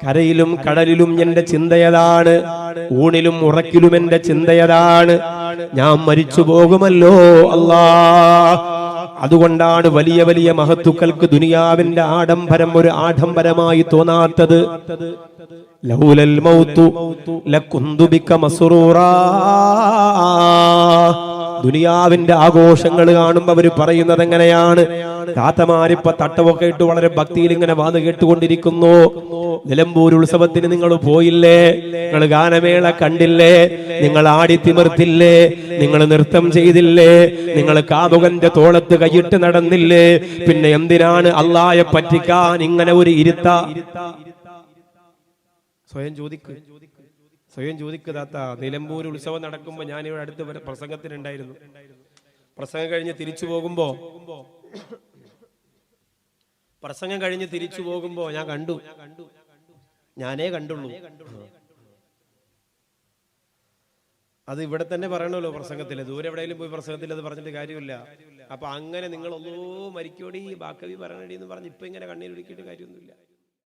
കരയിലും കടലിലും എന്റെ ചിന്തയതാണ്, ഊണിലും ഉറക്കിലും എന്റെ ചിന്തയതാണ്. ഞാൻ മരിച്ചു പോകുമല്ലോ അല്ലാ. അതുകൊണ്ടാണ് വലിയ വലിയ മഹത്തുക്കൾക്ക് ദുനിയാവിന്റെ ആഡംബരം ഒരു ആഡംബരമായി തോന്നാത്തത്. ലൗലൽ മൗതു ലകുന്തു ബിക മസ്റൂറാ. ദുനിയാവിന്റെ ആഘോഷങ്ങൾ കാണുമ്പോൾ അവര് പറയുന്നത് എങ്ങനെയാണ്? താത്തമാരിപ്പ തട്ടമൊക്കെ ഇട്ട് വളരെ ഭക്തിയിൽ ഇങ്ങനെ വാത് കേട്ടുകൊണ്ടിരിക്കുന്നു. നിലമ്പൂർ ഉത്സവത്തിന് നിങ്ങൾ പോയില്ലേ? നിങ്ങൾ ഗാനമേള കണ്ടില്ലേ? നിങ്ങൾ ആടിത്തിമിർത്തില്ലേ? നിങ്ങൾ നൃത്തം ചെയ്തില്ലേ? നിങ്ങൾ കാമുകന്റെ തോളത്ത് കൈയിട്ട് നടന്നില്ലേ? പിന്നെ എന്തിനാണ് അള്ളായെ പറ്റിക്കാൻ ഇങ്ങനെ ഒരു ഇരുത്ത? സ്വയം ചോദിക്കുക താത്ത. നിലമ്പൂർ ഉത്സവം നടക്കുമ്പോ ഞാൻ ഇവിടെ അടുത്ത് പ്രസംഗത്തിനുണ്ടായിരുന്നു. പ്രസംഗം കഴിഞ്ഞ് തിരിച്ചു പോകുമ്പോ ഞാൻ കണ്ടു, ഞാനേ കണ്ടുള്ളൂ. അത് ഇവിടെ തന്നെ പറയണല്ലോ പ്രസംഗത്തില്. ദൂരെ എവിടെയെങ്കിലും പോയി പ്രസംഗത്തിൽ അത് പറഞ്ഞിട്ട് കാര്യമില്ല. അപ്പൊ അങ്ങനെ നിങ്ങൾ ഒന്നോ മരിക്കോടി ബാക്കവി പറയണടി എന്ന് പറഞ്ഞ് ഇപ്പൊ ഇങ്ങനെ കണ്ണീരൊഴുക്കിയിട്ട് കാര്യമൊന്നുമില്ല.